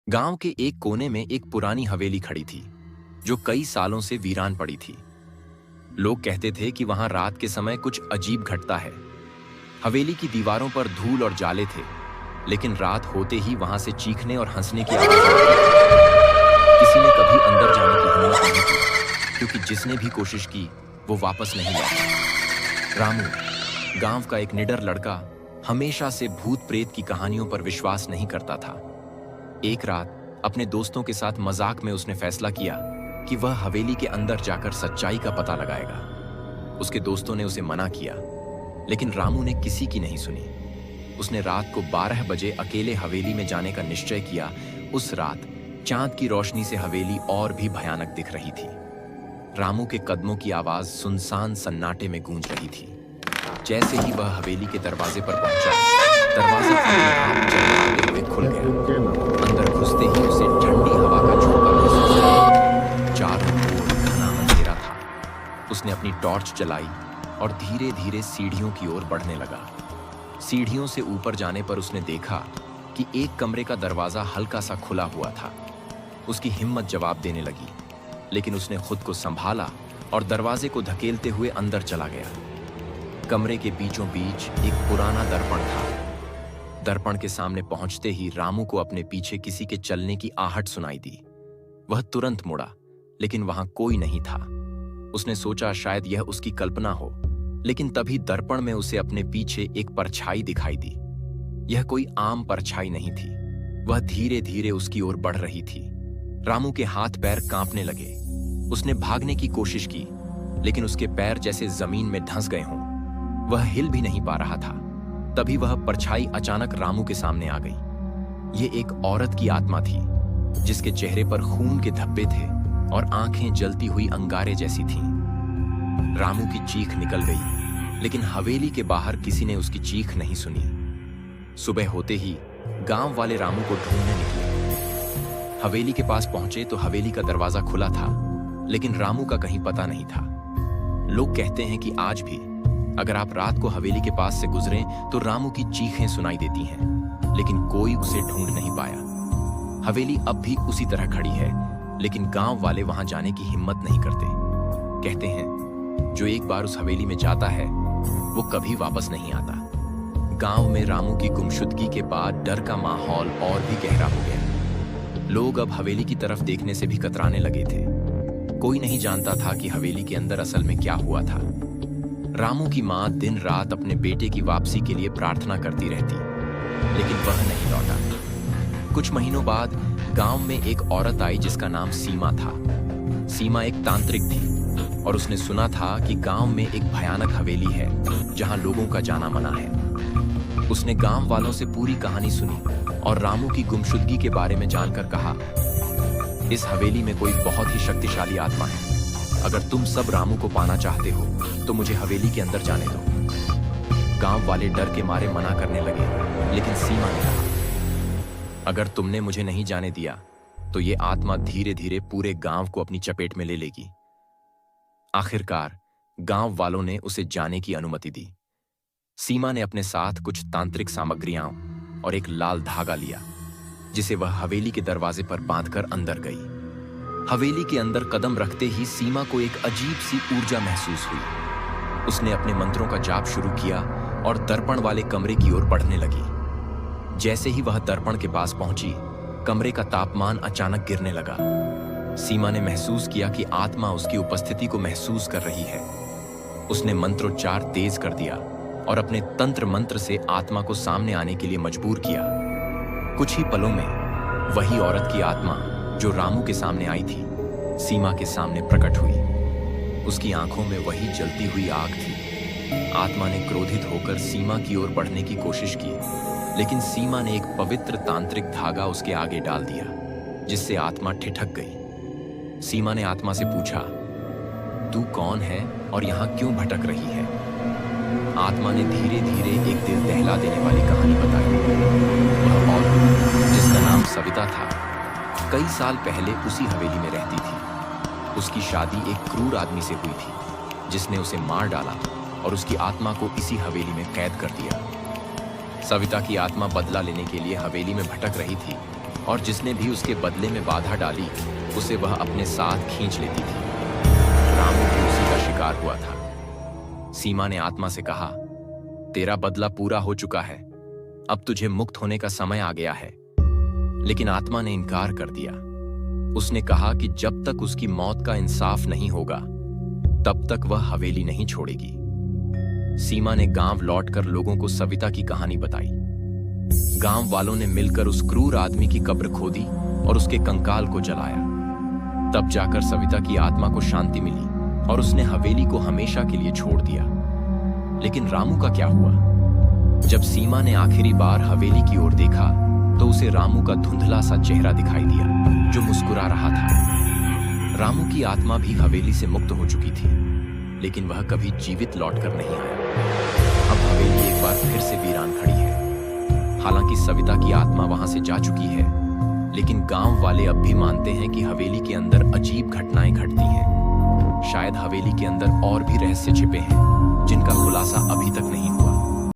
गांव के एक कोने में एक पुरानी हवेली खड़ी थी जो कई सालों से वीरान पड़ी थी। लोग कहते थे कि वहां रात के समय कुछ अजीब घटता है। हवेली की दीवारों पर धूल और जाले थे, लेकिन रात होते ही वहां से चीखने और हंसने की आवाज आती थी। किसी ने कभी अंदर जाने की हिम्मत नहीं की, क्योंकि जिसने भी कोशिश की वो वापस नहीं लौटा। रामू, गांव का एक निडर लड़का, हमेशा से भूत प्रेत की कहानियों पर विश्वास नहीं करता था। एक रात अपने दोस्तों के साथ मजाक में उसने फैसला किया कि वह हवेली के अंदर जाकर सच्चाई का पता लगाएगा। उसके दोस्तों ने उसे मना किया, लेकिन रामू ने किसी की नहीं सुनी। उसने रात को 12 बजे अकेले हवेली में जाने का निश्चय किया। उस रात चांद की रोशनी से हवेली और भी भयानक दिख रही थी। रामू के कदमों की आवाज सुनसान सन्नाटे में गूंज रही थी। जैसे ही वह हवेली के दरवाजे पर पहुंचा, दरवाजा अपने आप चमकाते हुए खुल गया। अंदर घुसते ही उसे ठंडी हवा का झोंका महसूस हुआ। चारों ओर घना अंधेरा था। उसने अपनी टॉर्च जलाई और धीरे धीरे सीढ़ियों की ओर बढ़ने लगा। सीढ़ियों से ऊपर जाने पर उसने देखा कि एक कमरे का दरवाजा हल्का सा खुला हुआ था। उसकी हिम्मत जवाब देने लगी, लेकिन उसने खुद को संभाला और दरवाजे को धकेलते हुए अंदर चला गया। कमरे के बीचों बीच एक पुराना दर्पण था। दर्पण के सामने पहुंचते ही रामू को अपने पीछे किसी के चलने की आहट सुनाई दी। वह तुरंत मुड़ा, लेकिन वहां कोई नहीं था। उसने सोचा शायद यह उसकी कल्पना हो, लेकिन तभी दर्पण में उसे अपने पीछे एक परछाई दिखाई दी। यह कोई आम परछाई नहीं थी। वह धीरे धीरे उसकी ओर बढ़ रही थी। रामू के हाथ पैर कांपने लगे। उसने भागने की कोशिश की, लेकिन उसके पैर जैसे जमीन में धंस गए हों। वह हिल भी नहीं पा रहा था। तभी वह परछाई अचानक रामू के सामने आ गई। ये एक औरत की आत्मा थी, जिसके चेहरे पर खून के धब्बे थे और आंखें जलती हुई अंगारे जैसी थीं। रामू की चीख निकल गई, लेकिन हवेली के बाहर किसी ने उसकी चीख नहीं सुनी। सुबह होते ही गांव वाले रामू को ढूंढने निकले। हवेली के पास पहुंचे तो हवेली का दरवाजा खुला था, लेकिन रामू का कहीं पता नहीं था। लोग कहते हैं कि आज भी अगर आप रात को हवेली के पास से गुजरें तो रामू की चीखें सुनाई देती हैं, लेकिन कोई उसे ढूंढ नहीं पाया। हवेली अब भी उसी तरह खड़ी है, लेकिन गांव वाले वहां जाने की हिम्मत नहीं करते। कहते हैं जो एक बार उस हवेली में जाता है वो कभी वापस नहीं आता। गांव में रामू की गुमशुदगी के बाद डर का माहौल और भी गहरा हो गया। लोग अब हवेली की तरफ देखने से भी कतराने लगे थे। कोई नहीं जानता था कि हवेली के अंदर असल में क्या हुआ था। रामू की मां दिन रात अपने बेटे की वापसी के लिए प्रार्थना करती रहती, लेकिन वह नहीं लौटा। कुछ महीनों बाद गांव में एक औरत आई जिसका नाम सीमा था। सीमा एक तांत्रिक थी और उसने सुना था कि गांव में एक भयानक हवेली है जहां लोगों का जाना मना है। उसने गांव वालों से पूरी कहानी सुनी और रामू की गुमशुदगी के बारे में जानकर कहा, इस हवेली में कोई बहुत ही शक्तिशाली आत्मा है। अगर तुम सब रामू को पाना चाहते हो तो मुझे हवेली के अंदर जाने दो। गांव वाले डर के मारे मना करने लगे, लेकिन सीमा ने कहा, अगर तुमने मुझे नहीं जाने दिया तो ये आत्मा धीरे धीरे पूरे गांव को अपनी चपेट में ले लेगी। आखिरकार गांव वालों ने उसे जाने की अनुमति दी। सीमा ने अपने साथ कुछ तांत्रिक सामग्रियां और एक लाल धागा लिया, जिसे वह हवेली के दरवाजे पर बांधकर अंदर गई। हवेली के अंदर कदम रखते ही सीमा को एक अजीब सी ऊर्जा महसूस हुई। उसने अपने मंत्रों का जाप शुरू किया और दर्पण वाले कमरे की ओर बढ़ने लगी। जैसे ही वह दर्पण के पास पहुंची, कमरे का तापमान अचानक गिरने लगा। सीमा ने महसूस किया कि आत्मा उसकी उपस्थिति को महसूस कर रही है। उसने मंत्रोच्चार तेज कर दिया और अपने तंत्र मंत्र से आत्मा को सामने आने के लिए मजबूर किया। कुछ ही पलों में वही औरत की आत्मा जो रामू के सामने आई थी, सीमा के सामने प्रकट हुई। उसकी आंखों में वही जलती हुई आग थी। आत्मा ने क्रोधित होकर सीमा की ओर बढ़ने की कोशिश की, लेकिन सीमा ने एक पवित्र तांत्रिक धागा उसके आगे डाल दिया, जिससे आत्मा ठिठक गई। सीमा ने आत्मा से पूछा, तू कौन है और यहाँ क्यों भटक रही है? आत्मा ने धीरे धीरे एक दिल दहला देने वाली कहानी बताई। वह औरत, जिसका नाम सविता था, कई साल पहले उसी हवेली में रहती थी। उसकी शादी एक क्रूर आदमी से हुई थी, जिसने उसे मार डाला और उसकी आत्मा को इसी हवेली में कैद कर दिया। सविता की आत्मा बदला लेने के लिए हवेली में भटक रही थी। और जिसने भी उसके बदले में बाधा डाली उसे वह अपने साथ खींच लेती थी। रामू भी उसी का शिकार हुआ था। सीमा ने आत्मा से कहा, तेरा बदला पूरा हो चुका है, अब तुझे मुक्त होने का समय आ गया है। लेकिन आत्मा ने इनकार कर दिया। उसने कहा कि जब तक उसकी मौत का इंसाफ नहीं होगा तब तक वह हवेली नहीं छोड़ेगी। सीमा ने गांव लौटकर लोगों को सविता की कहानी बताई। गांव वालों ने मिलकर उस क्रूर आदमी की कब्र खोदी और उसके कंकाल को जलाया। तब जाकर सविता की आत्मा को शांति मिली और उसने हवेली को हमेशा के लिए छोड़ दिया। लेकिन रामू का क्या हुआ? जब सीमा ने आखिरी बार हवेली की ओर देखा तो उसे रामू का धुंधला सा चेहरा दिखाई दिया जो मुस्कुरा रहा था। रामू की आत्मा भी हवेली से मुक्त हो चुकी थी, लेकिन वह कभी जीवित लौटकर नहीं आया। अब हवेली एक बार फिर से वीरान खड़ी है। हालांकि सविता की आत्मा वहां से जा चुकी है, लेकिन गांव वाले अब भी मानते हैं कि हवेली के अंदर अजीब घटनाएं घटती हैं। शायद हवेली के अंदर और भी रहस्य छिपे हैं जिनका खुलासा अभी तक नहीं